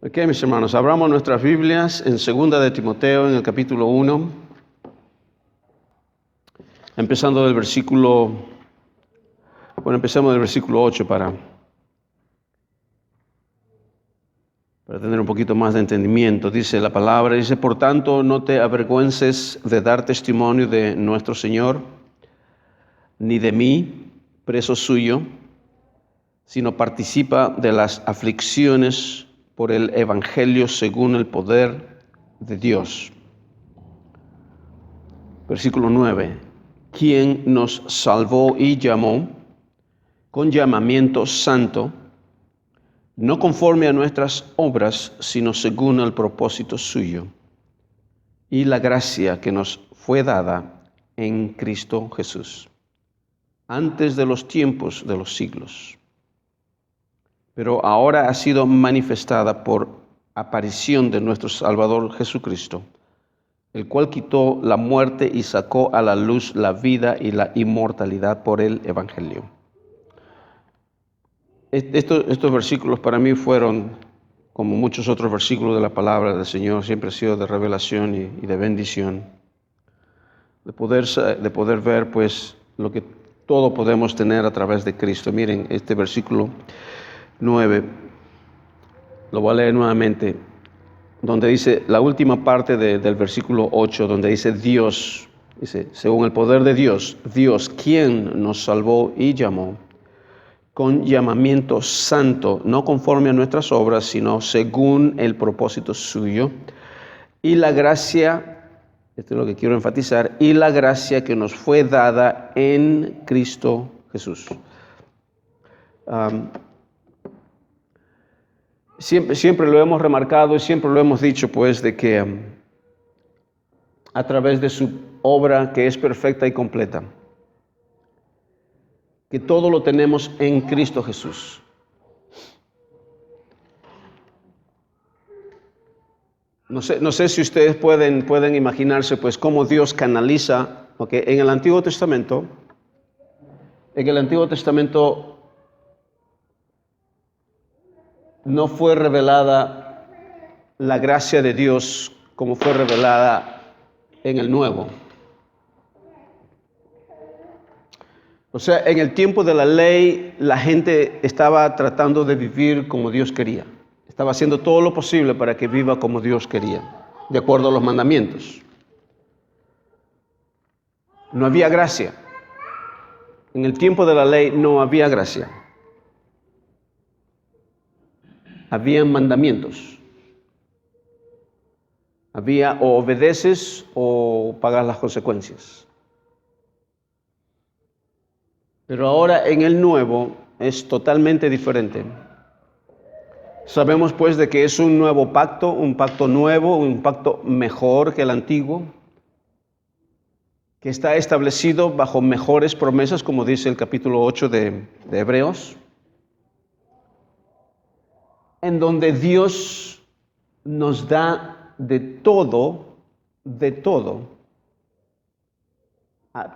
Ok, mis hermanos, abramos nuestras Biblias en 2 de Timoteo, en el capítulo 1, empezando del versículo, empecemos del versículo 8 para tener un poquito más de entendimiento. Dice la palabra, por tanto, no te avergüences de dar testimonio de nuestro Señor, ni de mí, preso suyo, sino participa de las aflicciones por el Evangelio según el poder de Dios. Versículo 9. Quien nos salvó y llamó con llamamiento santo, no conforme a nuestras obras, sino según el propósito suyo, y la gracia que nos fue dada en Cristo Jesús, antes de los tiempos de los siglos. Pero ahora ha sido manifestada por aparición de nuestro Salvador Jesucristo, el cual quitó la muerte y sacó a la luz la vida y la inmortalidad por el Evangelio. Estos versículos para mí fueron, como muchos otros versículos de la palabra del Señor, siempre ha sido de revelación y de bendición, de poder ver pues lo que todo podemos tener a través de Cristo. Miren, este versículo 9, lo voy a leer nuevamente, donde dice, la última parte del versículo 8, donde dice Dios, dice, según el poder de Dios, Dios, quien nos salvó y llamó con llamamiento santo, no conforme a nuestras obras, sino según el propósito suyo, y la gracia, esto es lo que quiero enfatizar, y la gracia que nos fue dada en Cristo Jesús. Siempre lo hemos remarcado y siempre lo hemos dicho, pues, de que a través de su obra que es perfecta y completa, que todo lo tenemos en Cristo Jesús. No sé si ustedes pueden imaginarse, pues, cómo Dios canaliza, okay, en el Antiguo Testamento no fue revelada la gracia de Dios como fue revelada en el Nuevo. O sea, en el tiempo de la ley, la gente estaba tratando de vivir como Dios quería. Estaba haciendo todo lo posible para que viva como Dios quería, de acuerdo a los mandamientos. No había gracia. En el tiempo de la ley no había gracia. Habían mandamientos. Había o obedeces o pagas las consecuencias. Pero ahora en el Nuevo es totalmente diferente. Sabemos pues de que es un nuevo pacto, un pacto nuevo, un pacto mejor que el antiguo, que está establecido bajo mejores promesas, como dice el capítulo 8 de Hebreos, en donde Dios nos da de todo,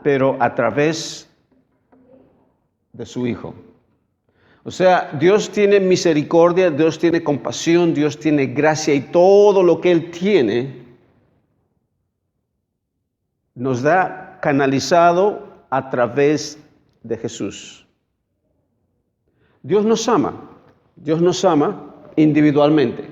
pero a través de su Hijo. O sea, Dios tiene misericordia, Dios tiene compasión, Dios tiene gracia y todo lo que Él tiene nos da canalizado a través de Jesús. Dios nos ama individualmente.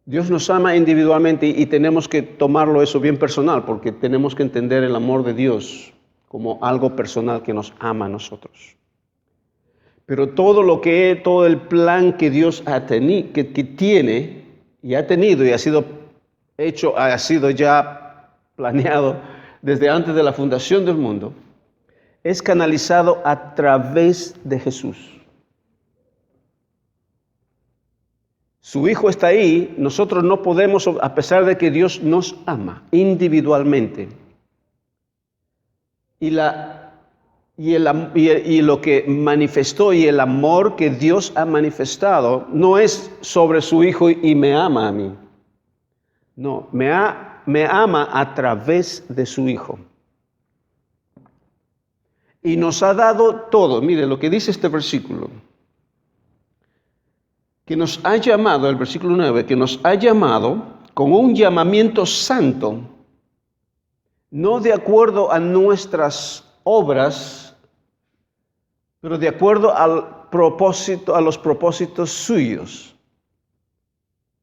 Dios nos ama individualmente y tenemos que tomarlo eso bien personal, porque tenemos que entender el amor de Dios como algo personal que nos ama a nosotros. Pero todo el plan que Dios que tiene y ha tenido y ha sido hecho, ha sido ya planeado desde antes de la fundación del mundo, es canalizado a través de Jesús. Su Hijo está ahí, nosotros no podemos, a pesar de que Dios nos ama individualmente. Y lo que manifestó y el amor que Dios ha manifestado no es sobre su Hijo y me ama a mí. No, me ama a través de su Hijo. Y nos ha dado todo. Mire lo que dice este versículo. que nos ha llamado, el versículo 9, que nos ha llamado con un llamamiento santo, no de acuerdo a nuestras obras, pero de acuerdo al propósito, a los propósitos suyos,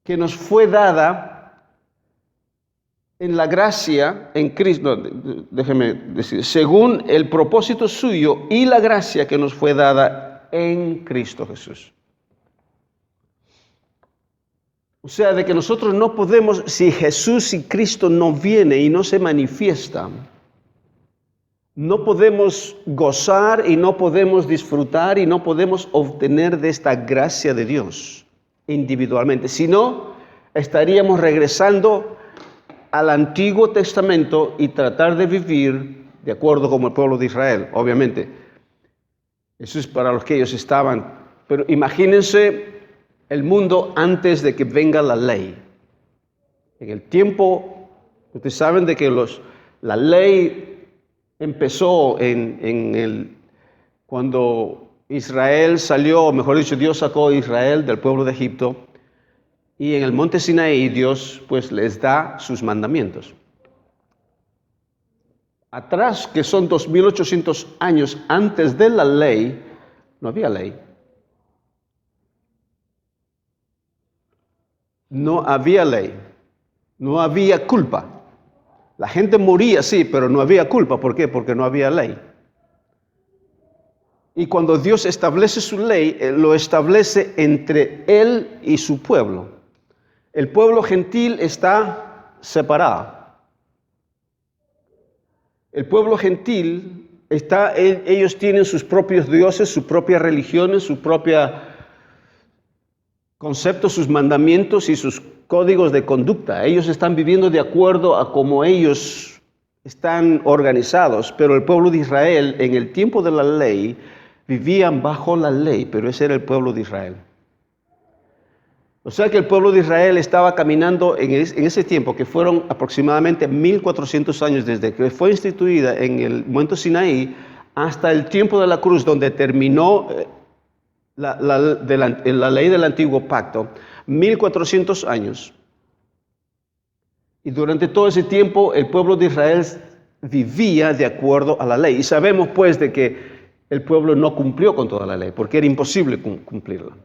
que nos fue dada en la gracia, en Cristo, déjeme decir, según el propósito suyo y la gracia que nos fue dada en Cristo Jesús. O sea, de que nosotros no podemos, si Jesús y Cristo no viene y no se manifiesta, no podemos gozar y no podemos disfrutar y no podemos obtener de esta gracia de Dios individualmente. Si no, estaríamos regresando al Antiguo Testamento y tratar de vivir de acuerdo con el pueblo de Israel. Obviamente, eso es para los que ellos estaban. Pero imagínense el mundo antes de que venga la ley. En el tiempo, ustedes saben de que la ley empezó cuando Israel salió, o mejor dicho, Dios sacó a Israel del pueblo de Egipto, y en el monte Sinaí Dios pues les da sus mandamientos. Atrás, que son 2800 años antes de la ley, no había ley. No había ley, no había culpa. La gente moría, sí, pero no había culpa. ¿Por qué? Porque no había ley. Y cuando Dios establece su ley, lo establece entre Él y su pueblo. El pueblo gentil está separado. El pueblo gentil ellos tienen sus propios dioses, sus propias religiones, su propia conceptos, sus mandamientos y sus códigos de conducta. Ellos están viviendo de acuerdo a cómo ellos están organizados, pero el pueblo de Israel, en el tiempo de la ley, vivían bajo la ley, pero ese era el pueblo de Israel. O sea que el pueblo de Israel estaba caminando en ese tiempo, que fueron aproximadamente 1400 años desde que fue instituida en el monte Sinaí, hasta el tiempo de la cruz, donde terminó la ley del antiguo pacto, 1400 años. Y durante todo ese tiempo el pueblo de Israel vivía de acuerdo a la ley. Y sabemos pues de que el pueblo no cumplió con toda la ley, porque era imposible cumplirla.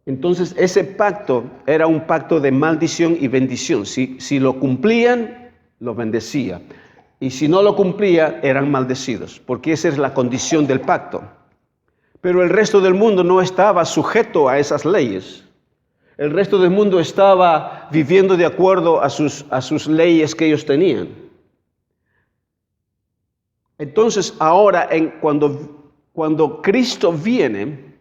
Entonces ese pacto era un pacto de maldición y bendición. Si lo cumplían, lo bendecía. Y si no lo cumplían, eran maldecidos, porque esa es la condición del pacto. Pero el resto del mundo no estaba sujeto a esas leyes. El resto del mundo estaba viviendo de acuerdo a sus leyes que ellos tenían. Entonces ahora, cuando Cristo viene,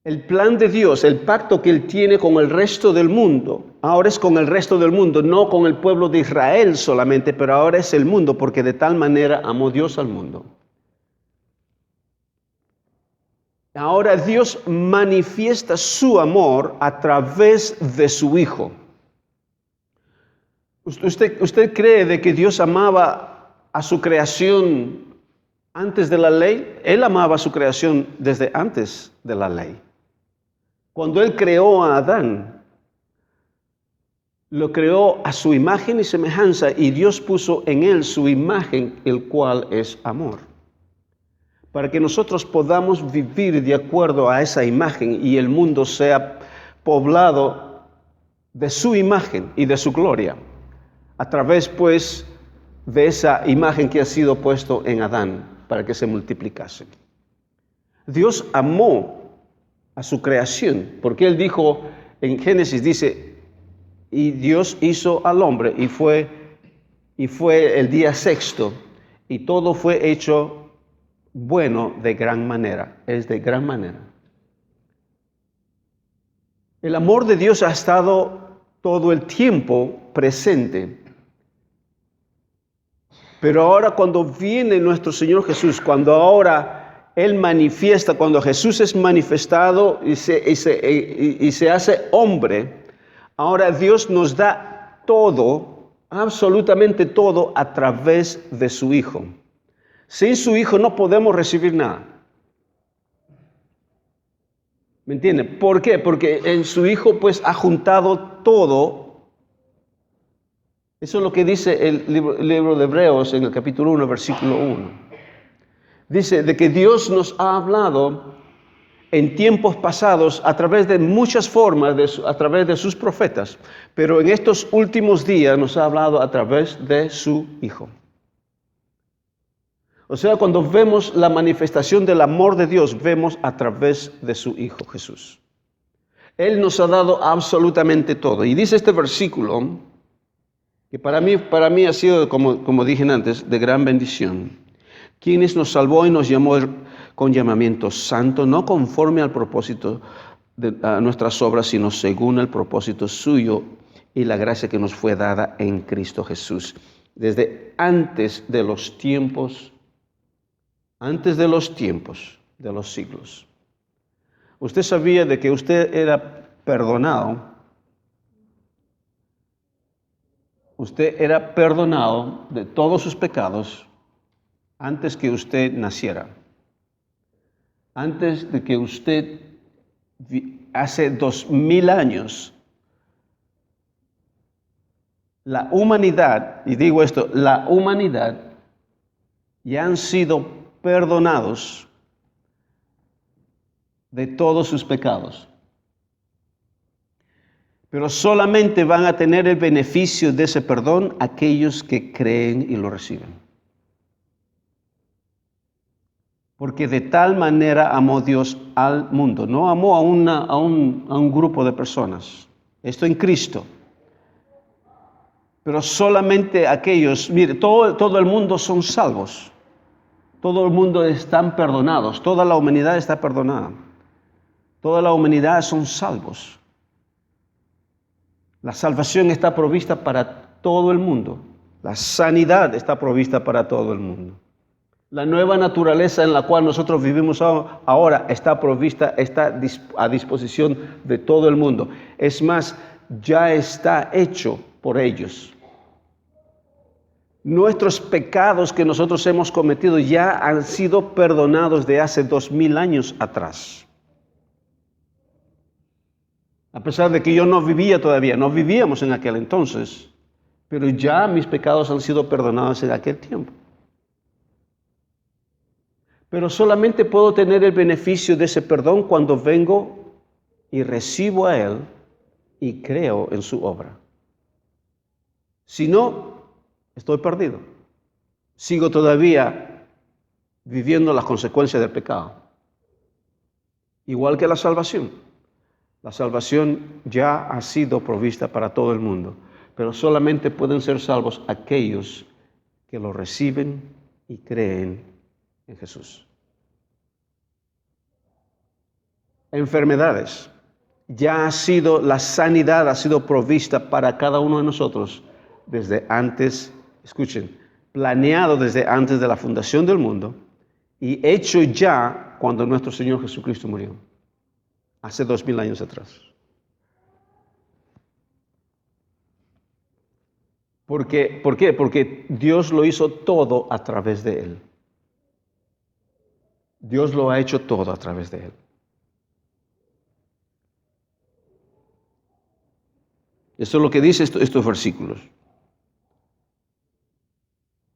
el plan de Dios, el pacto que Él tiene con el resto del mundo, ahora es con el resto del mundo, no con el pueblo de Israel solamente, pero ahora es el mundo, porque de tal manera amó Dios al mundo. Ahora Dios manifiesta su amor a través de su Hijo. ¿Usted cree de que Dios amaba a su creación antes de la ley? Él amaba a su creación desde antes de la ley. Cuando Él creó a Adán, lo creó a su imagen y semejanza, y Dios puso en él su imagen, el cual es amor. Para que nosotros podamos vivir de acuerdo a esa imagen y el mundo sea poblado de su imagen y de su gloria, a través pues de esa imagen que ha sido puesto en Adán para que se multiplicase. Dios amó a su creación, porque Él dijo en Génesis, dice, y Dios hizo al hombre y fue el día sexto y todo fue hecho bueno de gran manera, es de gran manera. El amor de Dios ha estado todo el tiempo presente. Pero ahora cuando viene nuestro Señor Jesús, cuando ahora Él manifiesta, cuando Jesús es manifestado y se hace hombre, ahora Dios nos da todo, absolutamente todo, a través de su Hijo. Sin su Hijo no podemos recibir nada. ¿Me entiende? ¿Por qué? Porque en su Hijo pues ha juntado todo. Eso es lo que dice el libro de Hebreos en el capítulo 1, versículo 1. Dice de que Dios nos ha hablado en tiempos pasados a través de muchas formas, a través de sus profetas, pero en estos últimos días nos ha hablado a través de su Hijo. O sea, cuando vemos la manifestación del amor de Dios, vemos a través de su Hijo Jesús. Él nos ha dado absolutamente todo. Y dice este versículo, que para mí ha sido, como dije antes, de gran bendición. Quienes nos salvó y nos llamó con llamamiento santo, no conforme al propósito de nuestras obras, sino según el propósito suyo y la gracia que nos fue dada en Cristo Jesús. Desde antes de los tiempos de los siglos. Usted sabía de que usted era perdonado. Usted era perdonado de todos sus pecados antes que usted naciera. Antes de que usted, hace 2000 años, la humanidad, y digo esto, la humanidad, ya han sido perdonados de todos sus pecados. Pero solamente van a tener el beneficio de ese perdón aquellos que creen y lo reciben. Porque de tal manera amó Dios al mundo. No amó a un grupo de personas. Esto en Cristo. Pero solamente aquellos, mire, todo el mundo son salvos. Todo el mundo están perdonados. Toda la humanidad está perdonada. Toda la humanidad son salvos. La salvación está provista para todo el mundo. La sanidad está provista para todo el mundo. La nueva naturaleza en la cual nosotros vivimos ahora está provista, está a disposición de todo el mundo. Es más, ya está hecho por ellos. Nuestros pecados que nosotros hemos cometido ya han sido perdonados de hace 2000 años atrás. A pesar de que yo no vivía todavía, no vivíamos en aquel entonces, pero ya mis pecados han sido perdonados en aquel tiempo. Pero solamente puedo tener el beneficio de ese perdón cuando vengo y recibo a Él y creo en su obra. Si no, estoy perdido. Sigo todavía viviendo las consecuencias del pecado. Igual que la salvación. La salvación ya ha sido provista para todo el mundo, pero solamente pueden ser salvos aquellos que lo reciben y creen en Jesús. Enfermedades. La sanidad ha sido provista para cada uno de nosotros desde antes, escuchen, planeado desde antes de la fundación del mundo y hecho ya cuando nuestro Señor Jesucristo murió, hace 2000 años atrás. ¿Por qué? Porque Dios lo hizo todo a través de Él. Dios lo ha hecho todo a través de Él. Esto es lo que dice estos versículos.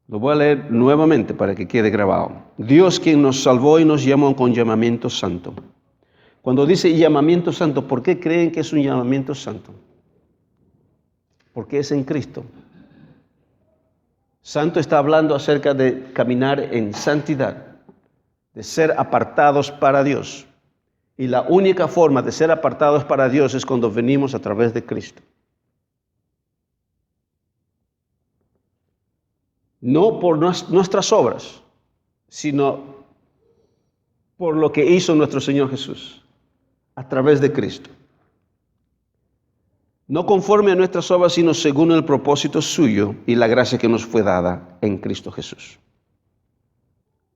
Lo voy a leer nuevamente para que quede grabado. Dios quien nos salvó y nos llamó con llamamiento santo. Cuando dice llamamiento santo, ¿por qué creen que es un llamamiento santo? Porque es en Cristo. Santo está hablando acerca de caminar en santidad, de ser apartados para Dios. Y la única forma de ser apartados para Dios es cuando venimos a través de Cristo. No por nuestras obras, sino por lo que hizo nuestro Señor Jesús, a través de Cristo. No conforme a nuestras obras, sino según el propósito suyo y la gracia que nos fue dada en Cristo Jesús.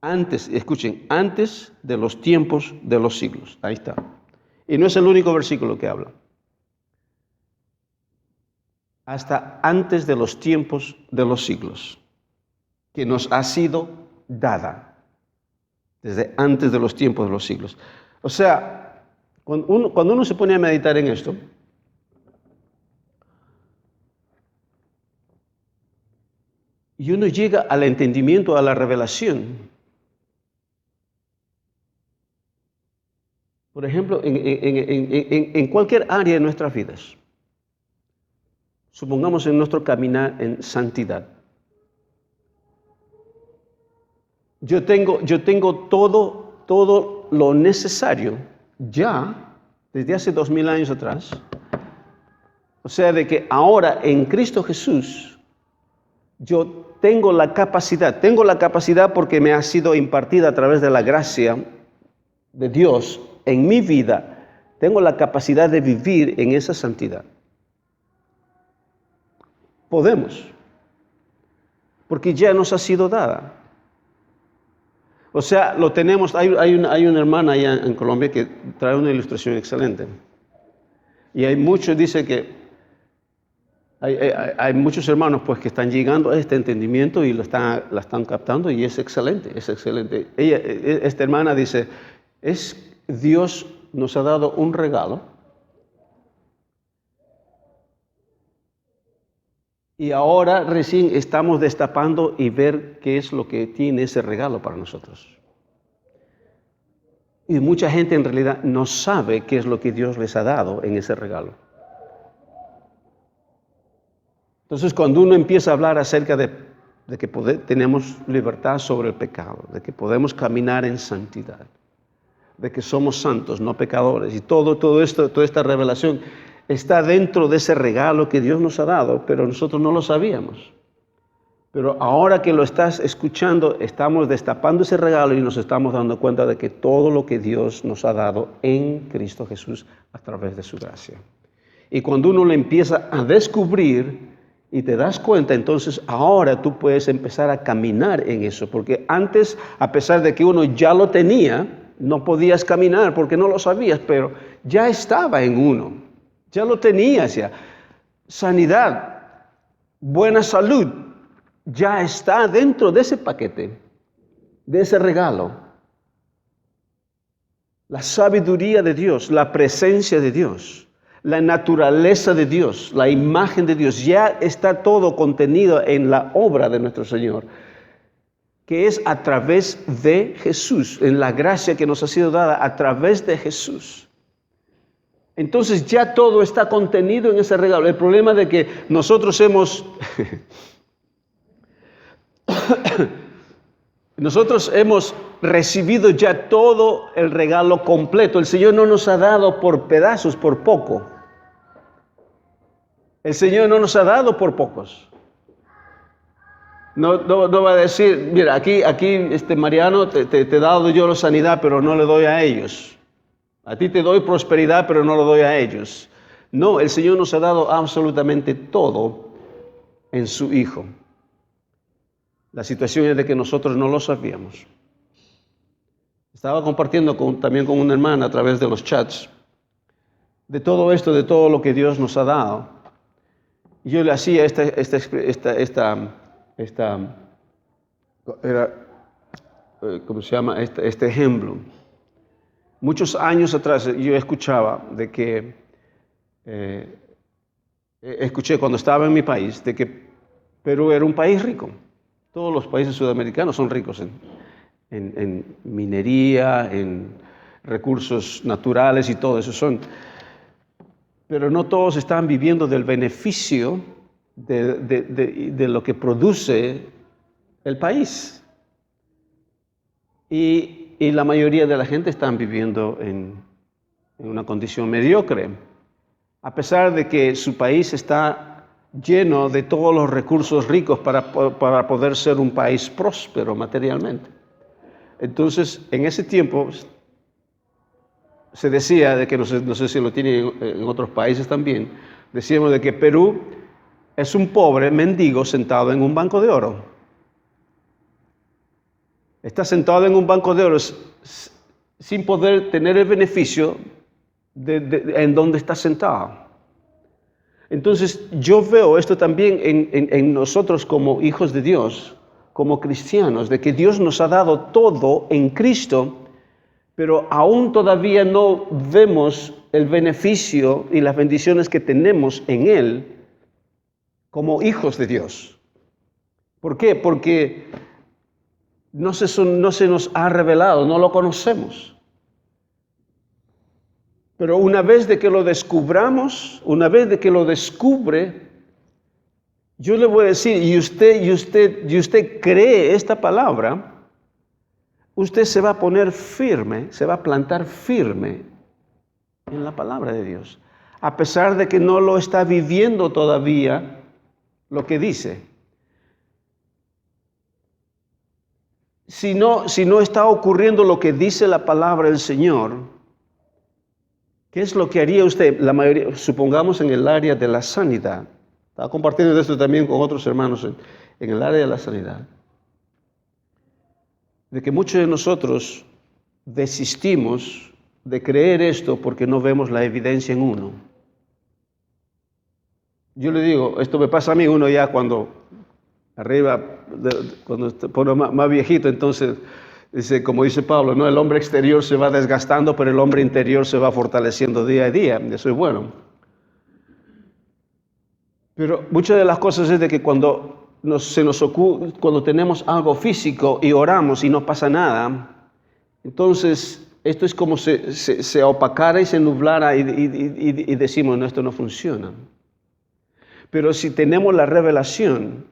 Antes, escuchen, antes de los tiempos de los siglos. Ahí está. Y no es el único versículo que habla. Hasta antes de los tiempos de los siglos, que nos ha sido dada. Desde antes de los tiempos de los siglos. O sea, Cuando uno se pone a meditar en esto, y uno llega al entendimiento, a la revelación. Por ejemplo, en cualquier área de nuestras vidas, supongamos en nuestro caminar en santidad. Yo tengo todo lo necesario ya desde hace 2000 años atrás. O sea, de que ahora en Cristo Jesús yo tengo la capacidad porque me ha sido impartida a través de la gracia de Dios en mi vida. Tengo la capacidad de vivir en esa santidad. Podemos, porque ya nos ha sido dada. O sea, lo tenemos. Hay una hermana allá en Colombia que trae una ilustración excelente. Y hay muchos, dice que hay muchos hermanos pues que están llegando a este entendimiento y la están captando, y es excelente, es excelente. Esta hermana dice, Dios nos ha dado un regalo y ahora recién estamos destapando y ver qué es lo que tiene ese regalo para nosotros. Y mucha gente en realidad no sabe qué es lo que Dios les ha dado en ese regalo. Entonces, cuando uno empieza a hablar acerca de que tenemos libertad sobre el pecado, de que podemos caminar en santidad, de que somos santos, no pecadores, y todo esto, toda esta revelación está dentro de ese regalo que Dios nos ha dado, pero nosotros no lo sabíamos. Pero ahora que lo estás escuchando, estamos destapando ese regalo y nos estamos dando cuenta de que todo lo que Dios nos ha dado en Cristo Jesús a través de su gracia. Y cuando uno lo empieza a descubrir y te das cuenta, entonces ahora tú puedes empezar a caminar en eso, porque antes, a pesar de que uno ya lo tenía, no podías caminar porque no lo sabías, pero ya estaba en uno, ya lo tenías ya. Sanidad, buena salud, ya está dentro de ese paquete, de ese regalo. La sabiduría de Dios, la presencia de Dios, la naturaleza de Dios, la imagen de Dios, ya está todo contenido en la obra de nuestro Señor, que es a través de Jesús, en la gracia que nos ha sido dada a través de Jesús. Entonces ya todo está contenido en ese regalo. El problema de que nosotros hemos recibido ya todo el regalo completo. El Señor no nos ha dado por pedazos, por poco. El Señor no nos ha dado por pocos. No va a decir, mira, aquí Mariano, te he dado yo la sanidad, pero no le doy a ellos. A ti te doy prosperidad, pero no lo doy a ellos. No, el Señor nos ha dado absolutamente todo en su Hijo. La situación es de que nosotros no lo sabíamos. Estaba compartiendo también con una hermana a través de los chats de todo esto, de todo lo que Dios nos ha dado. Y yo le hacía este ejemplo. Muchos años atrás yo escuchaba de que, escuché cuando estaba en mi país, de que Perú era un país rico. Todos los países sudamericanos son ricos en minería, en recursos naturales y todo eso son. Pero no todos están viviendo del beneficio de lo que produce el país. Y la mayoría de la gente están viviendo en una condición mediocre, a pesar de que su país está lleno de todos los recursos ricos para poder ser un país próspero materialmente. Entonces, en ese tiempo se decía, de que no sé si lo tienen en otros países también, decíamos de que Perú es un pobre mendigo sentado en un banco de oro. Está sentado en un banco de oro sin poder tener el beneficio en donde está sentado. Entonces yo veo esto también en nosotros como hijos de Dios, como cristianos, de que Dios nos ha dado todo en Cristo, pero aún todavía no vemos el beneficio y las bendiciones que tenemos en Él como hijos de Dios. ¿Por qué? Porque no se nos ha revelado, no lo conocemos. Pero una vez de que lo descubramos, una vez de que lo descubre, yo le voy a decir, y usted cree esta palabra, usted se va a poner firme, se va a plantar firme en la palabra de Dios, a pesar de que no lo está viviendo todavía lo que dice. Si no está ocurriendo lo que dice la palabra del Señor, ¿qué es lo que haría usted? La mayoría, supongamos en el área de la sanidad. Estaba compartiendo esto también con otros hermanos en el área de la sanidad. De que muchos de nosotros desistimos de creer esto porque no vemos la evidencia en uno. Yo le digo, esto me pasa a mí, uno ya cuando se pone más viejito, entonces dice, como dice Pablo, ¿no? El hombre exterior se va desgastando, pero el hombre interior se va fortaleciendo día a día. Eso es bueno. Pero muchas de las cosas es de que cuando cuando tenemos algo físico y oramos y no pasa nada, entonces esto es como se opacara y se nublara y decimos, no, esto no funciona. Pero si tenemos la revelación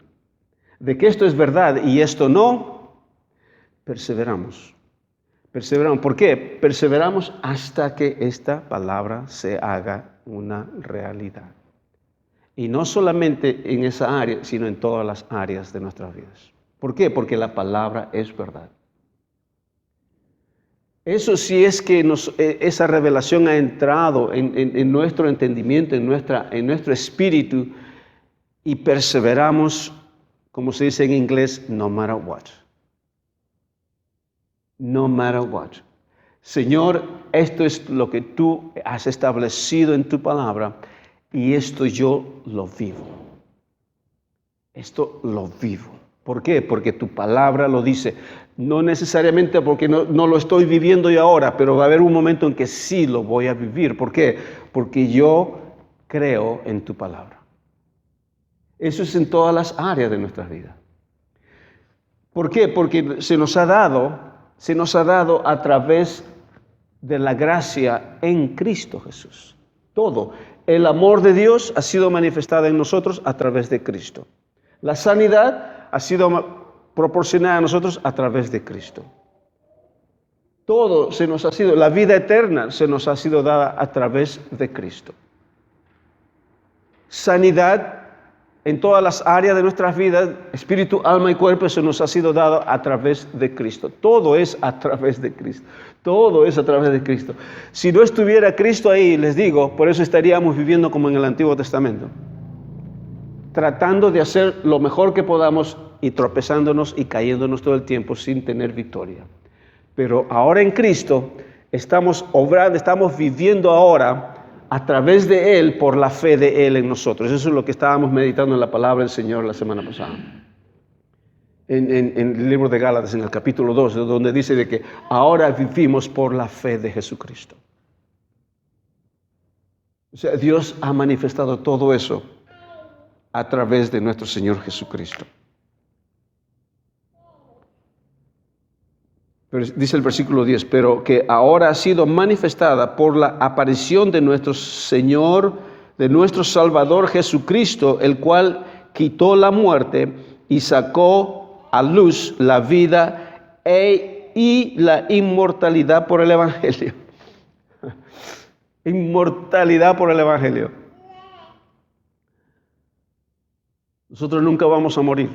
de que esto es verdad y esto no, perseveramos. ¿Por qué? Perseveramos hasta que esta palabra se haga una realidad. Y no solamente en esa área, sino en todas las áreas de nuestras vidas. ¿Por qué? Porque la palabra es verdad. Eso sí es que esa revelación ha entrado en nuestro entendimiento, en nuestro espíritu, y perseveramos, como se dice en inglés, no matter what. No matter what. Señor, esto es lo que tú has establecido en tu palabra y esto yo lo vivo. Esto lo vivo. ¿Por qué? Porque tu palabra lo dice. No necesariamente porque no lo estoy viviendo yo ahora, pero va a haber un momento en que sí lo voy a vivir. ¿Por qué? Porque yo creo en tu palabra. Eso es en todas las áreas de nuestras vidas. ¿Por qué? Porque se nos ha dado a través de la gracia en Cristo Jesús. Todo. El amor de Dios ha sido manifestado en nosotros a través de Cristo. La sanidad ha sido proporcionada a nosotros a través de Cristo. Todo la vida eterna se nos ha sido dada a través de Cristo. Sanidad en todas las áreas de nuestras vidas, espíritu, alma y cuerpo, se nos ha sido dado a través de Cristo. Todo es a través de Cristo. Todo es a través de Cristo. Si no estuviera Cristo ahí, les digo, por eso estaríamos viviendo como en el Antiguo Testamento. Tratando de hacer lo mejor que podamos y tropezándonos y cayéndonos todo el tiempo sin tener victoria. Pero ahora en Cristo estamos obrando, estamos viviendo ahora a través de Él, por la fe de Él en nosotros. Eso es lo que estábamos meditando en la palabra del Señor la semana pasada. En el libro de Gálatas, en el capítulo 2, donde dice de que ahora vivimos por la fe de Jesucristo. O sea, Dios ha manifestado todo eso a través de nuestro Señor Jesucristo. Pero dice el versículo 10, pero que ahora ha sido manifestada por la aparición de nuestro Señor, de nuestro Salvador Jesucristo, el cual quitó la muerte y sacó a luz la vida y la inmortalidad por el Evangelio. Inmortalidad por el Evangelio. Nosotros nunca vamos a morir.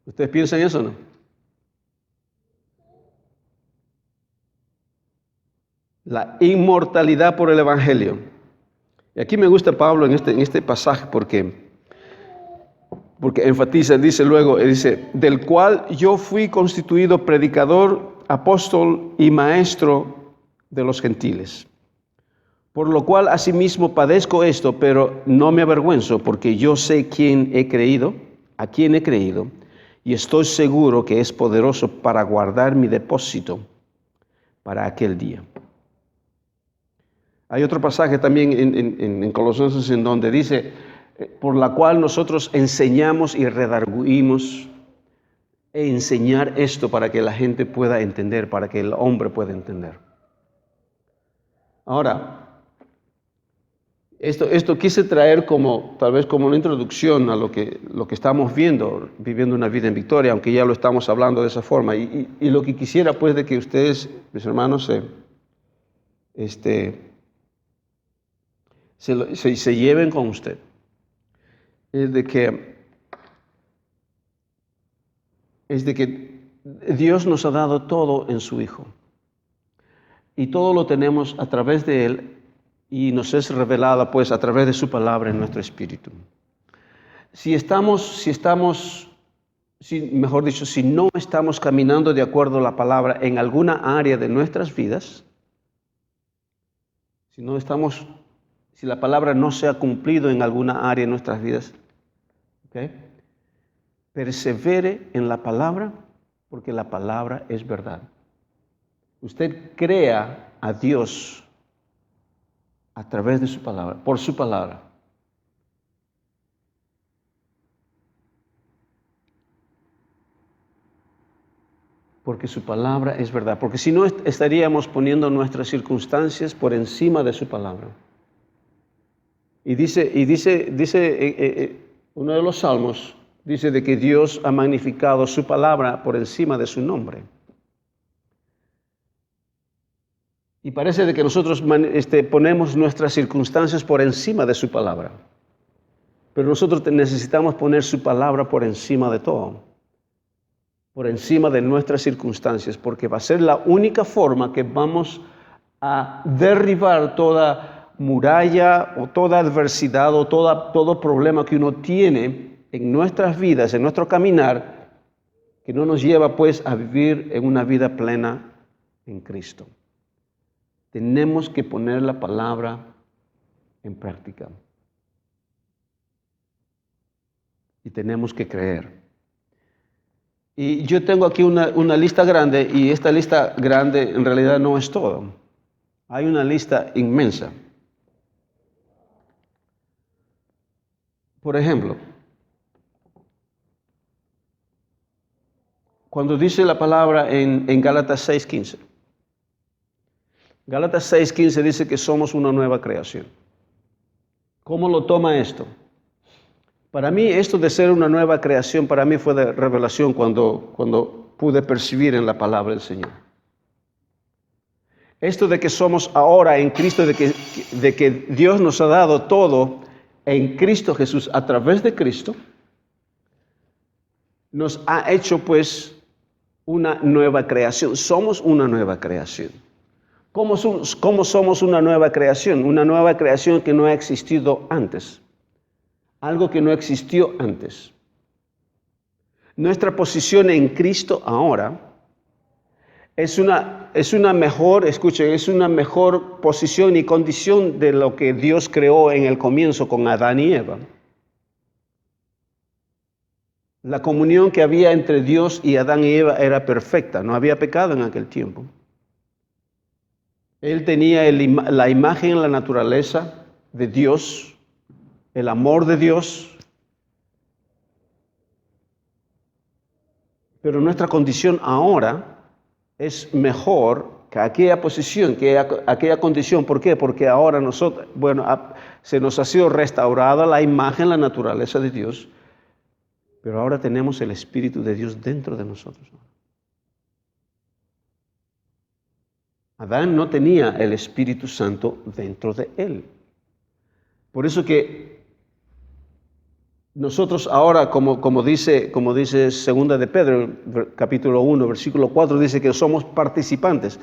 ¿Ustedes piensan eso o no? La inmortalidad por el Evangelio. Y aquí me gusta Pablo en este pasaje porque enfatiza, dice luego, del cual yo fui constituido predicador, apóstol y maestro de los gentiles. Por lo cual asimismo padezco esto, pero no me avergüenzo, porque yo sé a quién he creído, y estoy seguro que es poderoso para guardar mi depósito para aquel día. Hay otro pasaje también en Colosenses en donde dice, por la cual nosotros enseñamos y redarguimos, enseñar esto para que la gente pueda entender, para que el hombre pueda entender. Ahora, esto quise traer tal vez como una introducción a lo que estamos viviendo una vida en victoria, aunque ya lo estamos hablando de esa forma. Y lo que quisiera pues de que ustedes, mis hermanos, se lleven con usted, es de que Dios nos ha dado todo en su Hijo. Y todo lo tenemos a través de Él y nos es revelada pues a través de su palabra en nuestro espíritu. Si no estamos caminando de acuerdo a la palabra en alguna área de nuestras vidas, si la palabra no se ha cumplido en alguna área de nuestras vidas, ¿okay? Persevere en la palabra, porque la palabra es verdad. Usted crea a Dios a través de su palabra, por su palabra. Porque su palabra es verdad. Porque si no, estaríamos poniendo nuestras circunstancias por encima de su palabra. Y dice uno de los salmos, dice de que Dios ha magnificado su palabra por encima de su nombre. Y parece de que nosotros ponemos nuestras circunstancias por encima de su palabra. Pero nosotros necesitamos poner su palabra por encima de todo. Por encima de nuestras circunstancias, porque va a ser la única forma que vamos a derribar toda muralla o toda adversidad o todo problema que uno tiene en nuestras vidas, en nuestro caminar, que no nos lleva pues a vivir en una vida plena en Cristo. Tenemos que poner la palabra en práctica. Y tenemos que creer. Y yo tengo aquí una lista grande, y esta lista grande en realidad no es todo. Hay una lista inmensa. Por ejemplo, cuando dice la palabra en Gálatas 6:15. Gálatas 6:15 dice que somos una nueva creación. ¿Cómo lo toma esto? Para mí, esto de ser una nueva creación, para mí fue de revelación cuando pude percibir en la palabra del Señor. Esto de que somos ahora en Cristo, de que Dios nos ha dado todo en Cristo Jesús, a través de Cristo, nos ha hecho pues una nueva creación. Somos una nueva creación. ¿Cómo somos una nueva creación? Una nueva creación que no ha existido antes. Algo que no existió antes. Nuestra posición en Cristo ahora es una mejor posición y condición de lo que Dios creó en el comienzo con Adán y Eva. La comunión que había entre Dios y Adán y Eva era perfecta, no había pecado en aquel tiempo. Él tenía la imagen, la naturaleza de Dios, el amor de Dios. Pero nuestra condición ahora es mejor que aquella posición, que aquella condición. ¿Por qué? Porque ahora se nos ha sido restaurada la imagen, la naturaleza de Dios, pero ahora tenemos el Espíritu de Dios dentro de nosotros. Adán no tenía el Espíritu Santo dentro de él. Por eso que nosotros ahora, como dice 2 de Pedro, capítulo 1, versículo 4, dice que somos participantes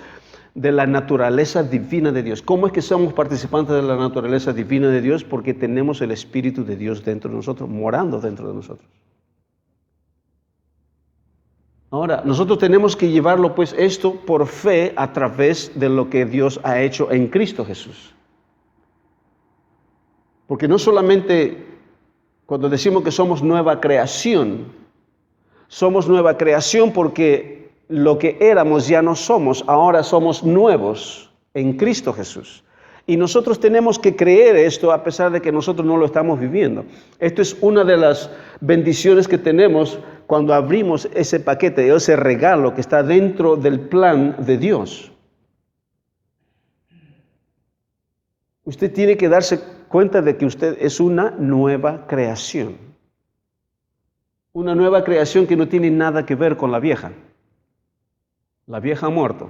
de la naturaleza divina de Dios. ¿Cómo es que somos participantes de la naturaleza divina de Dios? Porque tenemos el Espíritu de Dios dentro de nosotros, morando dentro de nosotros. Ahora, nosotros tenemos que llevarlo pues esto por fe a través de lo que Dios ha hecho en Cristo Jesús. Porque no solamente cuando decimos que somos nueva creación porque lo que éramos ya no somos, ahora somos nuevos en Cristo Jesús. Y nosotros tenemos que creer esto a pesar de que nosotros no lo estamos viviendo. Esto es una de las bendiciones que tenemos cuando abrimos ese paquete, ese regalo que está dentro del plan de Dios. Usted tiene que darse cuenta de que usted es una nueva creación. Una nueva creación que no tiene nada que ver con la vieja. La vieja ha muerto.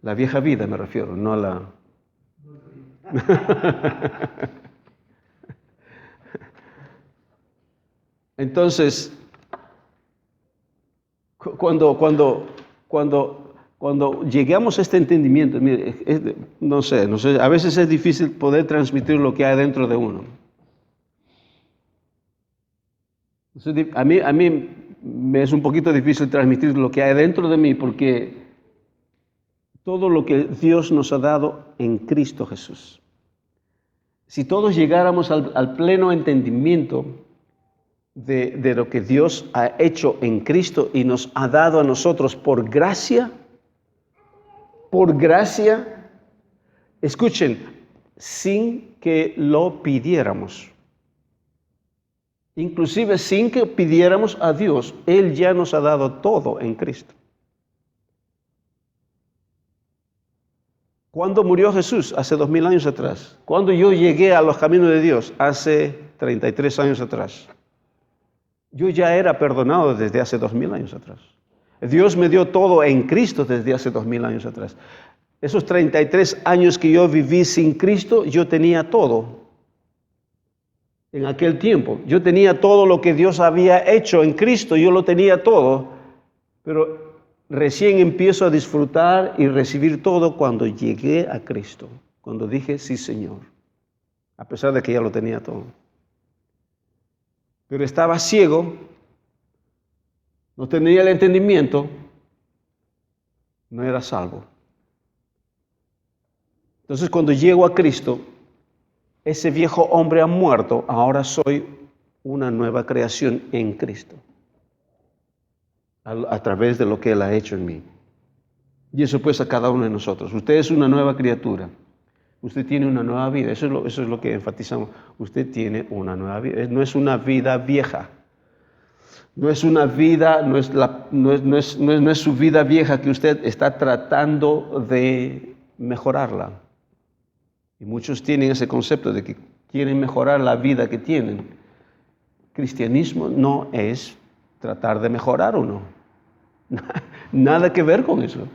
La vieja vida me refiero, no a la... Entonces, cuando llegamos a este entendimiento, mire, no sé, a veces es difícil poder transmitir lo que hay dentro de uno. A mí me es un poquito difícil transmitir lo que hay dentro de mí porque todo lo que Dios nos ha dado en Cristo Jesús. Si todos llegáramos al pleno entendimiento de lo que Dios ha hecho en Cristo y nos ha dado a nosotros por gracia, escuchen, sin que lo pidiéramos. Inclusive sin que pidiéramos a Dios, Él ya nos ha dado todo en Cristo. ¿Cuándo murió Jesús? Hace 2000 años atrás. ¿Cuándo yo llegué a los caminos de Dios? Hace 33 años atrás. Yo ya era perdonado desde hace 2000 años atrás. Dios me dio todo en Cristo desde hace 2000 años atrás. Esos 33 años que yo viví sin Cristo, yo tenía todo. En aquel tiempo, yo tenía todo lo que Dios había hecho en Cristo, yo lo tenía todo, pero recién empiezo a disfrutar y recibir todo cuando llegué a Cristo, cuando dije sí, Señor, a pesar de que ya lo tenía todo. Pero estaba ciego, no tenía el entendimiento, no era salvo. Entonces, cuando llego a Cristo, ese viejo hombre ha muerto, ahora soy una nueva creación en Cristo, a través de lo que Él ha hecho en mí. Y eso pues a cada uno de nosotros. Usted es una nueva criatura, usted tiene una nueva vida, eso es lo que enfatizamos. Usted tiene una nueva vida, no es una vida vieja, no es una vida, no es su vida vieja que usted está tratando de mejorarla. Y muchos tienen ese concepto de que quieren mejorar la vida que tienen. Cristianismo no es tratar de mejorar uno. Nada que ver con eso.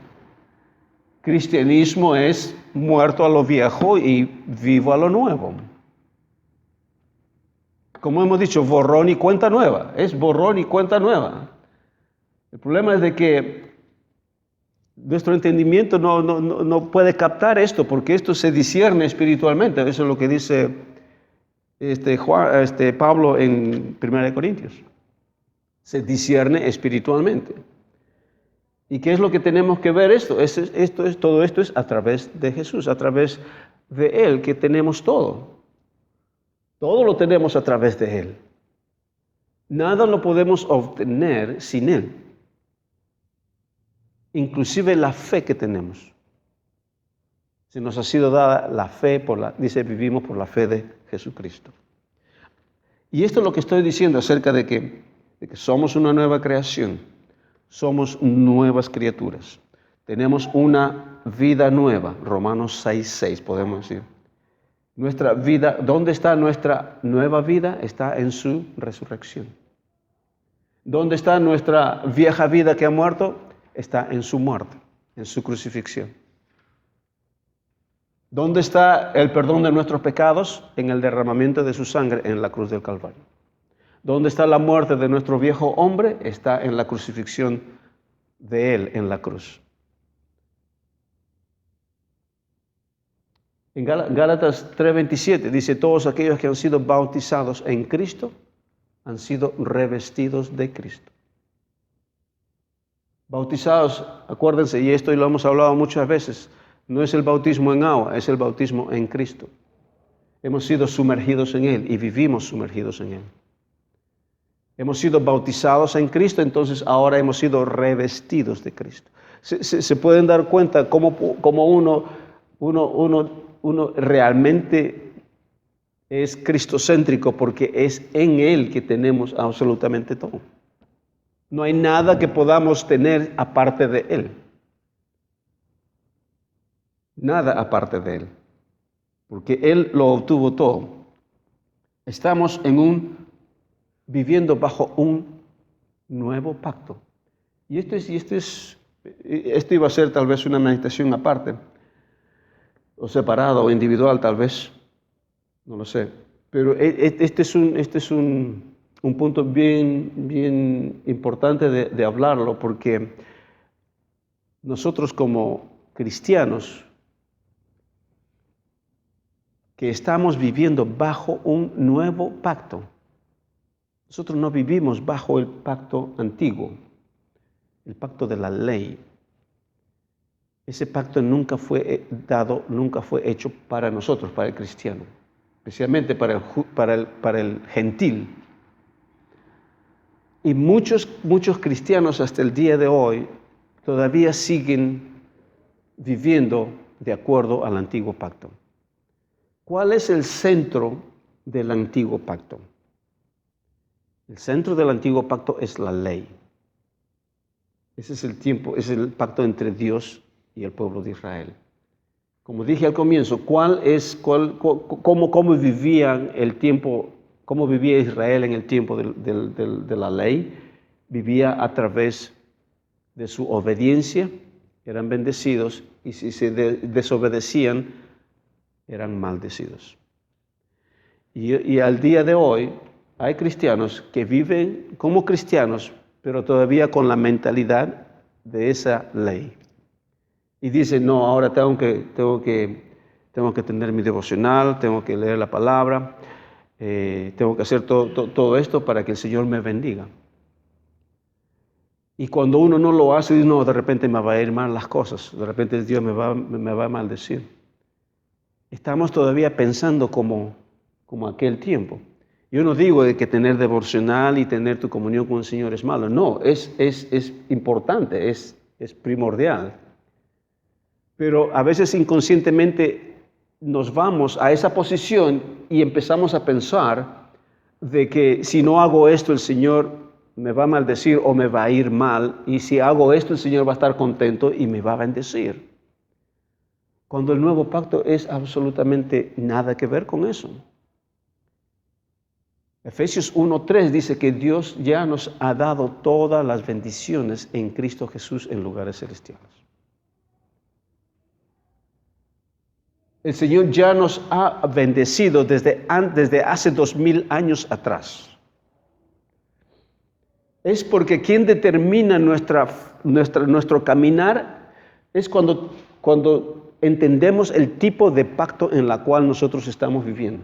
Cristianismo es muerto a lo viejo y vivo a lo nuevo. Como hemos dicho, borrón y cuenta nueva. Es borrón y cuenta nueva. El problema es de que nuestro entendimiento no puede captar esto, porque esto se discierne espiritualmente. Eso es lo que dice Pablo en 1 Corintios. Se discierne espiritualmente. ¿Y qué es lo que tenemos que ver esto? Todo esto es a través de Jesús, a través de Él, que tenemos todo. Todo lo tenemos a través de Él. Nada lo podemos obtener sin Él. Inclusive la fe que tenemos. Se nos ha sido dada la fe, dice, vivimos por la fe de Jesucristo. Y esto es lo que estoy diciendo acerca de que somos una nueva creación, somos nuevas criaturas. Tenemos una vida nueva, Romanos 6:6 podemos decir. Nuestra vida, ¿dónde está nuestra nueva vida? Está en su resurrección. ¿Dónde está nuestra vieja vida que ha muerto? Está en su muerte, en su crucifixión. ¿Dónde está el perdón de nuestros pecados? En el derramamiento de su sangre en la cruz del Calvario. ¿Dónde está la muerte de nuestro viejo hombre? Está en la crucifixión de Él en la cruz. En Gálatas 3:27 dice, todos aquellos que han sido bautizados en Cristo han sido revestidos de Cristo. Bautizados, acuérdense, y esto lo hemos hablado muchas veces, no es el bautismo en agua, es el bautismo en Cristo. Hemos sido sumergidos en Él y vivimos sumergidos en Él. Hemos sido bautizados en Cristo, entonces ahora hemos sido revestidos de Cristo. Se pueden dar cuenta cómo uno realmente es cristocéntrico, porque es en Él que tenemos absolutamente todo. No hay nada que podamos tener aparte de Él. Nada aparte de Él. Porque Él lo obtuvo todo. Estamos viviendo bajo un nuevo pacto. Y esto iba a ser tal vez una meditación aparte, o separado, o individual tal vez, no lo sé. Pero este es un punto bien importante de hablarlo, porque nosotros como cristianos que estamos viviendo bajo un nuevo pacto, nosotros no vivimos bajo el pacto antiguo, el pacto de la ley. Ese pacto nunca fue hecho para nosotros, para el cristiano, especialmente para el gentil. Y muchos cristianos hasta el día de hoy todavía siguen viviendo de acuerdo al antiguo pacto. ¿Cuál es el centro del antiguo pacto? El centro del antiguo pacto es la ley. Ese es es el pacto entre Dios y el pueblo de Israel. Como dije al comienzo, cómo vivía Israel en el tiempo de la ley? Vivía a través de su obediencia, eran bendecidos, y si se desobedecían, eran maldecidos. Y al día de hoy hay cristianos que viven como cristianos, pero todavía con la mentalidad de esa ley. Y dicen, no, ahora tengo que tener mi devocional, tengo que leer la palabra, tengo que hacer todo esto para que el Señor me bendiga. Y cuando uno no lo hace, no, de repente me va a ir mal las cosas, de repente Dios me va a maldecir. Estamos todavía pensando como aquel tiempo. Yo no digo de que tener devocional y tener tu comunión con el Señor es malo. No, es importante, es primordial. Pero a veces inconscientemente nos vamos a esa posición y empezamos a pensar de que si no hago esto, el Señor me va a maldecir o me va a ir mal. Y si hago esto, el Señor va a estar contento y me va a bendecir. Cuando el nuevo pacto es absolutamente nada que ver con eso. Efesios 1:3 dice que Dios ya nos ha dado todas las bendiciones en Cristo Jesús en lugares celestiales. El Señor ya nos ha bendecido desde hace 2000 años atrás. Es porque quien determina nuestro caminar es cuando entendemos el tipo de pacto en la cual nosotros estamos viviendo.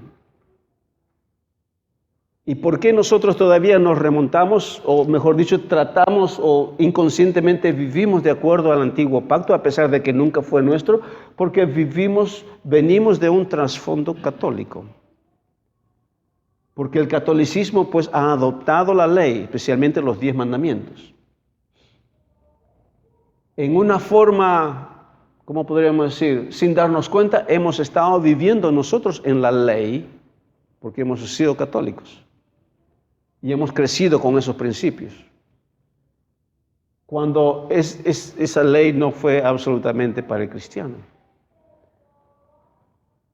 ¿Y por qué nosotros todavía nos remontamos, o mejor dicho, tratamos o inconscientemente vivimos de acuerdo al antiguo pacto, a pesar de que nunca fue nuestro? Porque venimos de un trasfondo católico. Porque el catolicismo pues ha adoptado la ley, especialmente los 10 mandamientos. En una forma, ¿cómo podríamos decir? Sin darnos cuenta, hemos estado viviendo nosotros en la ley, porque hemos sido católicos. Y hemos crecido con esos principios. Cuando esa ley no fue absolutamente para el cristiano.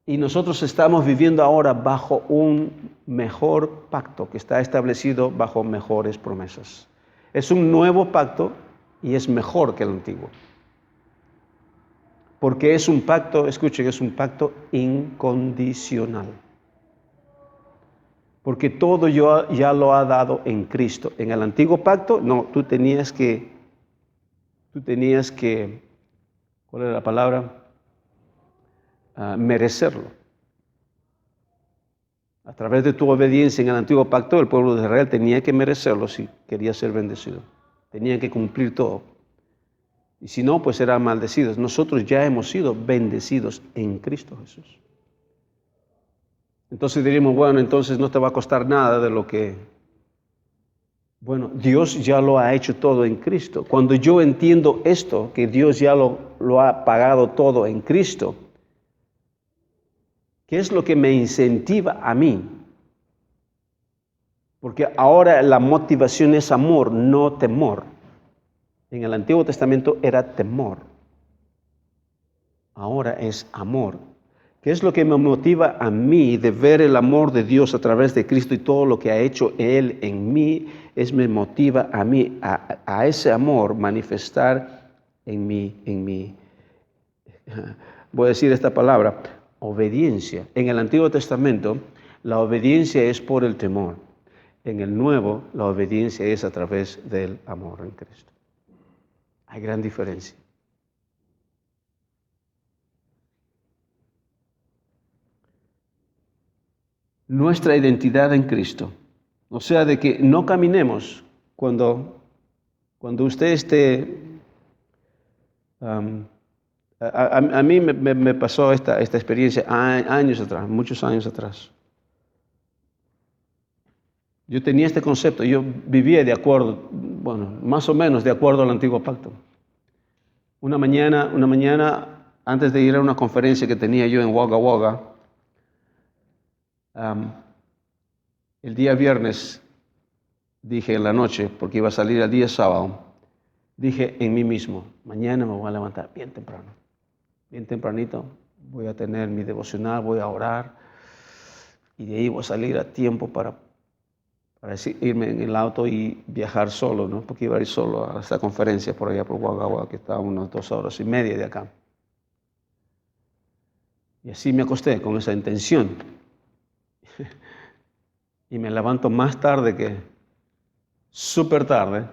Y nosotros estamos viviendo ahora bajo un mejor pacto que está establecido bajo mejores promesas. Es un nuevo pacto y es mejor que el antiguo. Porque es un pacto, escuchen, es un pacto incondicional. Porque todo ya lo ha dado en Cristo. En el antiguo pacto, no, tú tenías que, ¿cuál era la palabra? Merecerlo. A través de tu obediencia en el antiguo pacto, el pueblo de Israel tenía que merecerlo si quería ser bendecido. Tenían que cumplir todo. Y si no, pues eran maldecidos. Nosotros ya hemos sido bendecidos en Cristo Jesús. Entonces diríamos, bueno, entonces no te va a costar nada de lo que Bueno, Dios ya lo ha hecho todo en Cristo. Cuando yo entiendo esto, que Dios ya lo ha pagado todo en Cristo, ¿qué es lo que me incentiva a mí? Porque ahora la motivación es amor, no temor. En el Antiguo Testamento era temor. Ahora es amor. ¿Qué es lo que me motiva a mí de ver el amor de Dios a través de Cristo y todo lo que ha hecho Él en mí? Me motiva a mí, a ese amor manifestar en mí. Voy a decir esta palabra, obediencia. En el Antiguo Testamento, la obediencia es por el temor. En el Nuevo, la obediencia es a través del amor en Cristo. Hay gran diferencia. Nuestra identidad en Cristo. O sea, de que no caminemos cuando usted esté... a mí me pasó esta experiencia años atrás, muchos años atrás. Yo tenía este concepto, yo vivía de acuerdo, bueno, más o menos de acuerdo al antiguo pacto. Una mañana, antes de ir a una conferencia que tenía yo en Wagga Wagga, el día viernes, dije en la noche, porque iba a salir el día sábado, dije en mí mismo, mañana me voy a levantar bien temprano, bien tempranito, voy a tener mi devocional, voy a orar, y de ahí voy a salir a tiempo para irme en el auto y viajar solo, ¿no? Porque iba a ir solo a esta conferencia por allá por Wagga Wagga, que está a unas 2 horas y media de acá. Y así me acosté con esa intención. Y me levanto más tarde súper tarde,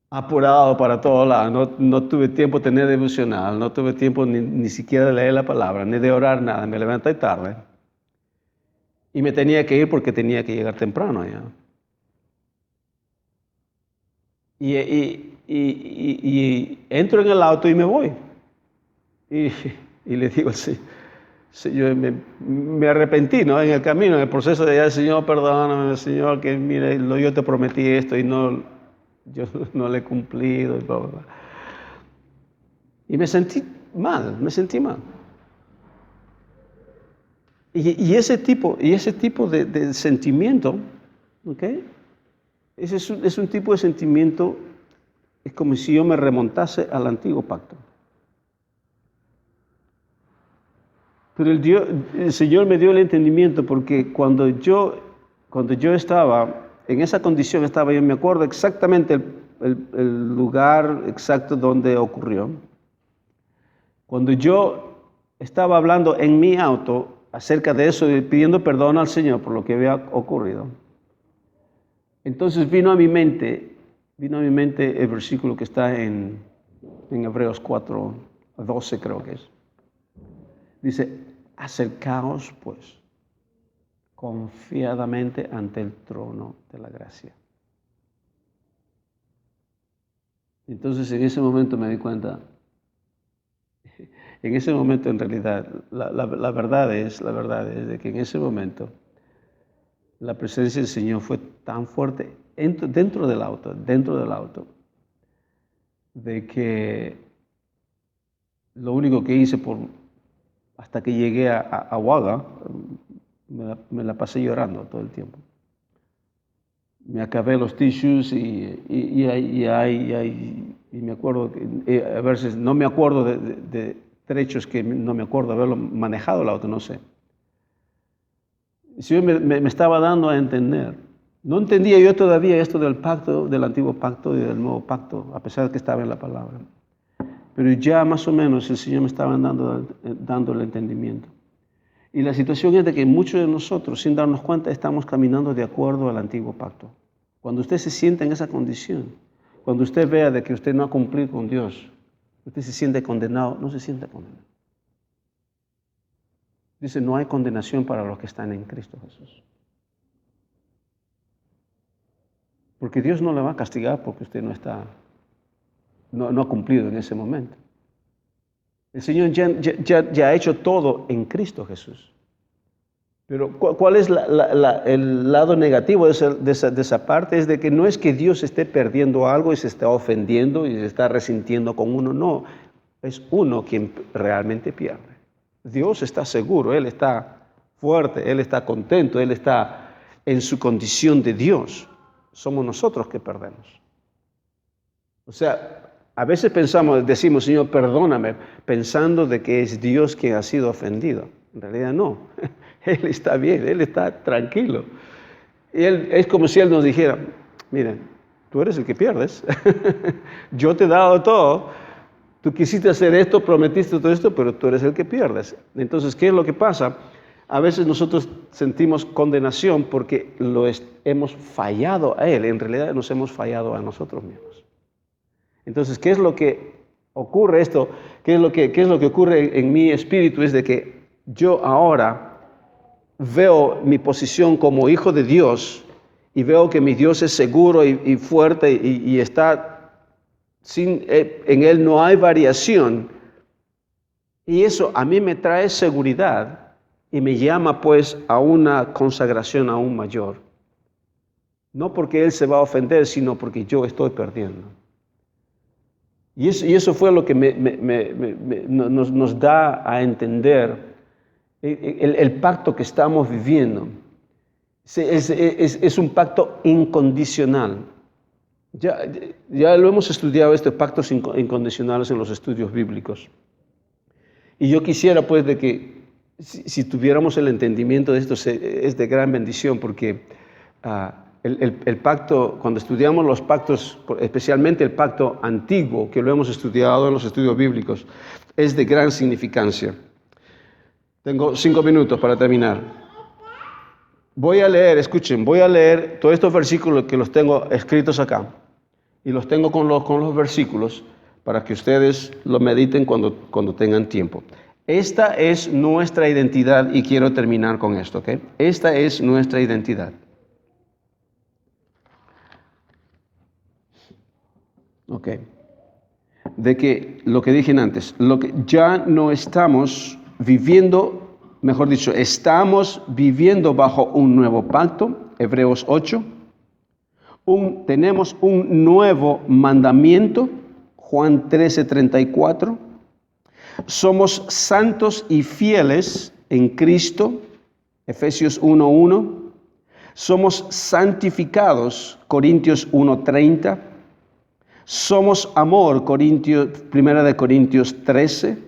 apurado para todos lados. No tuve tiempo de tener devocional, no tuve tiempo ni siquiera de leer la palabra, ni de orar nada. Me levanté tarde. Y me tenía que ir porque tenía que llegar temprano allá. Y entro en el auto y me voy. Y le digo al Señor, me arrepentí, ¿no? En el camino, en el proceso de allá, Señor, perdóname, Señor, que mire, yo te prometí esto y yo no le he cumplido. Y bla, bla, bla. Y me sentí mal. Y ese tipo de sentimiento, ¿ok? Ese es un tipo de sentimiento, es como si yo me remontase al antiguo pacto. Pero el Señor me dio el entendimiento porque cuando yo estaba en esa condición, yo me acuerdo exactamente el lugar exacto donde ocurrió. Cuando yo estaba hablando en mi auto acerca de eso y pidiendo perdón al Señor por lo que había ocurrido, entonces vino a mi mente el versículo que está en Hebreos 4:12 creo que es. Dice, acercaos pues confiadamente ante el trono de la gracia. Entonces en ese momento me di cuenta, en ese momento en realidad, la verdad es de que en ese momento la presencia del Señor fue tan fuerte dentro del auto, de que lo único que hice hasta que llegué a Wagga, me la pasé llorando todo el tiempo. Me acabé los tissues y me acuerdo, que, a veces no me acuerdo de trechos que no me acuerdo haberlo manejado el auto, no sé. El Señor me estaba dando a entender. No entendía yo todavía esto del pacto, del antiguo pacto y del nuevo pacto, a pesar de que estaba en la palabra. Pero ya más o menos el Señor me estaba dando el entendimiento. Y la situación es de que muchos de nosotros, sin darnos cuenta, estamos caminando de acuerdo al antiguo pacto. Cuando usted se sienta en esa condición, cuando usted vea de que usted no ha cumplido con Dios, usted se siente condenado, no se siente condenado. Dice, no hay condenación para los que están en Cristo Jesús. Porque Dios no le va a castigar porque usted no ha cumplido en ese momento. El Señor ya ha hecho todo en Cristo Jesús. Pero ¿cuál es el lado negativo de esa parte? Es de que no es que Dios esté perdiendo algo y se está ofendiendo y se está resintiendo con uno, no. Es uno quien realmente pierde. Dios está seguro, Él está fuerte, Él está contento, Él está en su condición de Dios. Somos nosotros que perdemos. O sea, a veces decimos, Señor, perdóname, pensando de que es Dios quien ha sido ofendido. En realidad no. Él está bien, Él está tranquilo. Y es como si Él nos dijera, miren, tú eres el que pierdes. Yo te he dado todo. Tú quisiste hacer esto, prometiste todo esto, pero tú eres el que pierdes. Entonces, ¿qué es lo que pasa? A veces nosotros sentimos condenación porque hemos fallado a Él. En realidad nos hemos fallado a nosotros mismos. Entonces, ¿qué es lo que ocurre esto? ¿Qué es lo que ocurre en mi espíritu? Es de que yo ahora veo mi posición como hijo de Dios y veo que mi Dios es seguro y fuerte y está en Él no hay variación. Y eso a mí me trae seguridad y me llama pues a una consagración aún mayor. No porque Él se va a ofender, sino porque yo estoy perdiendo. Y eso fue lo que nos da a entender el pacto que estamos viviendo. Es un pacto incondicional. Ya lo hemos estudiado, estos pactos incondicionales en los estudios bíblicos. Y yo quisiera pues de que si tuviéramos el entendimiento de esto es de gran bendición porque el pacto, cuando estudiamos los pactos, especialmente el pacto antiguo, que lo hemos estudiado en los estudios bíblicos, es de gran significancia. Tengo 5 minutos para terminar. Voy a leer todos estos versículos que los tengo escritos acá. Y los tengo con los versículos para que ustedes lo mediten cuando tengan tiempo. Esta es nuestra identidad y quiero terminar con esto, ¿ok? Esta es nuestra identidad. Ok. De que lo que dije antes, lo que ya no estamos viviendo, mejor dicho, estamos viviendo bajo un nuevo pacto, Hebreos 8. Tenemos un nuevo mandamiento, Juan 13:34. Somos santos y fieles en Cristo, Efesios 1:1. Somos santificados, Corintios 1:30. Somos amor, 1 Corintios 13.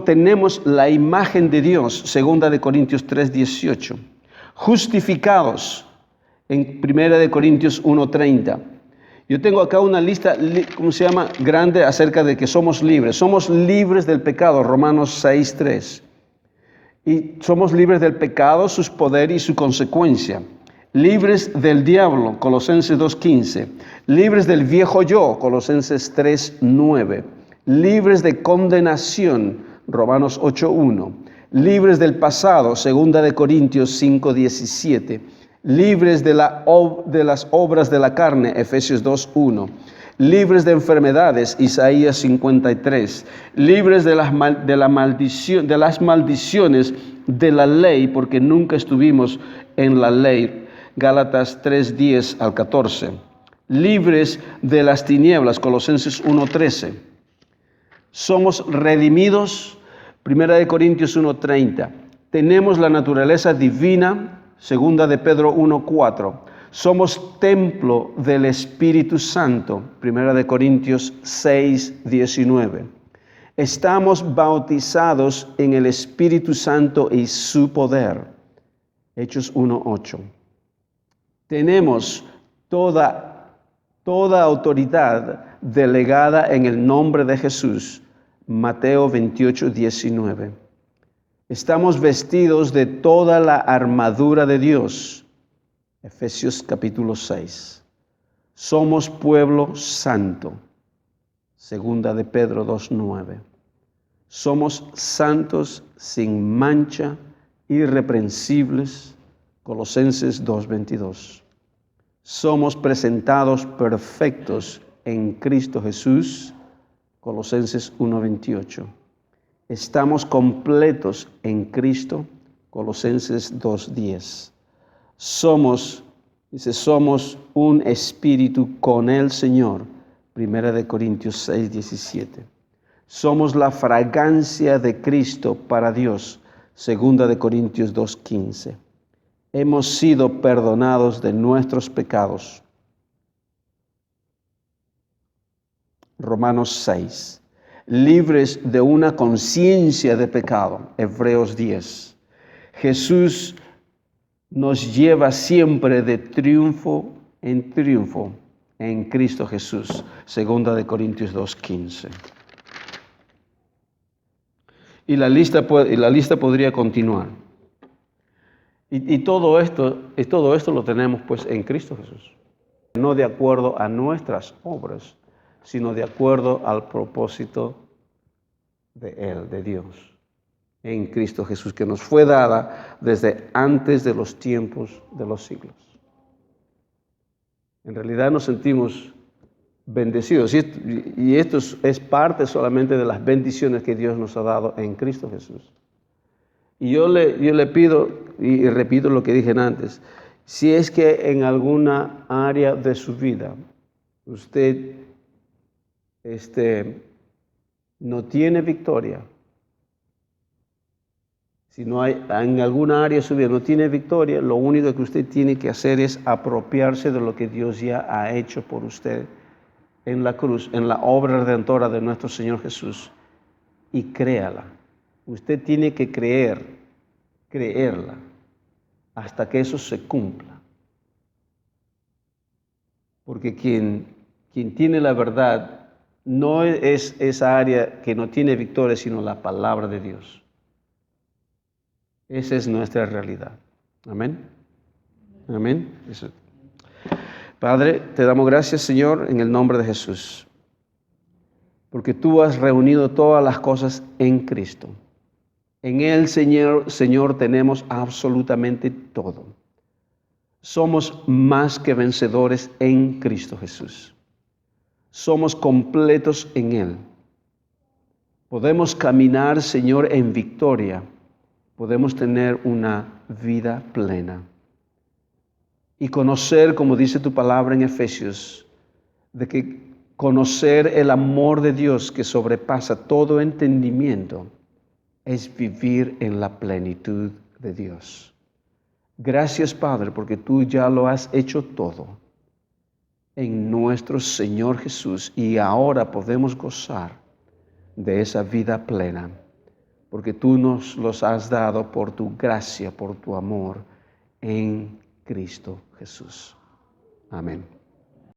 Tenemos la imagen de Dios, 2 Corintios 3:18. Justificados en 1 Corintios 1:30. Yo tengo acá una lista, grande acerca de que somos libres. Somos libres del pecado, Romanos 6:3. Y somos libres del pecado, sus poderes y su consecuencia. Libres del diablo, Colosenses 2:15. Libres del viejo yo, Colosenses 3:9. Libres de condenación, Romanos 8:1. Libres del pasado, 2 Corintios 5:17. Libres de las obras de la carne, Efesios 2:1. Libres de enfermedades, Isaías 53. Libres de las maldiciones de la ley, porque nunca estuvimos en la ley, Gálatas 3:10 al 14. Libres de las tinieblas, Colosenses 1:13. Somos redimidos, 1 Corintios 1:30. Tenemos la naturaleza divina, 2 Pedro 1:4. Somos templo del Espíritu Santo, 1 Corintios 6:19. Estamos bautizados en el Espíritu Santo y su poder, Hechos 1:8. Tenemos toda autoridad delegada en el nombre de Jesús, Mateo 28:19. Estamos vestidos de toda la armadura de Dios, Efesios capítulo 6. Somos pueblo santo, 2 Pedro 2:9. Somos santos sin mancha, irreprensibles, Colosenses 2:22. Somos presentados perfectos en Cristo Jesús, Colosenses 1:28. Estamos completos en Cristo, Colosenses 2:10. Somos un espíritu con el Señor. 1 Corintios 6:17. Somos la fragancia de Cristo para Dios. 2 Corintios 2:15. Hemos sido perdonados de nuestros pecados. Romanos 6. Libres de una conciencia de pecado. Hebreos 10. Jesús nos lleva siempre de triunfo en triunfo en Cristo Jesús. 2 Corintios 2:15. Y la lista podría continuar. Y todo esto lo tenemos pues en Cristo Jesús. No de acuerdo a nuestras obras, sino de acuerdo al propósito de Él, de Dios, en Cristo Jesús, que nos fue dada desde antes de los tiempos de los siglos. En realidad nos sentimos bendecidos, y esto es parte solamente de las bendiciones que Dios nos ha dado en Cristo Jesús. Y yo le pido, y repito lo que dije antes, si es que en alguna área de su vida usted no tiene victoria, si no hay en alguna área de su vida no tiene victoria, lo único que usted tiene que hacer es apropiarse de lo que Dios ya ha hecho por usted en la cruz, en la obra redentora de nuestro Señor Jesús, y créala. Usted tiene que creerla, hasta que eso se cumpla. Porque quien tiene la verdad no es esa área que no tiene victoria, sino la palabra de Dios. Esa es nuestra realidad. Amén. Amén. Padre, te damos gracias, Señor, en el nombre de Jesús, porque tú has reunido todas las cosas en Cristo. En Él, Señor, tenemos absolutamente todo. Somos más que vencedores en Cristo Jesús. Somos completos en Él. Podemos caminar, Señor, en victoria. Podemos tener una vida plena. Y conocer, como dice tu palabra en Efesios, de que conocer el amor de Dios que sobrepasa todo entendimiento es vivir en la plenitud de Dios. Gracias, Padre, porque tú ya lo has hecho todo en nuestro Señor Jesús, y ahora podemos gozar de esa vida plena, porque tú nos los has dado por tu gracia, por tu amor en Cristo Jesús. Amén.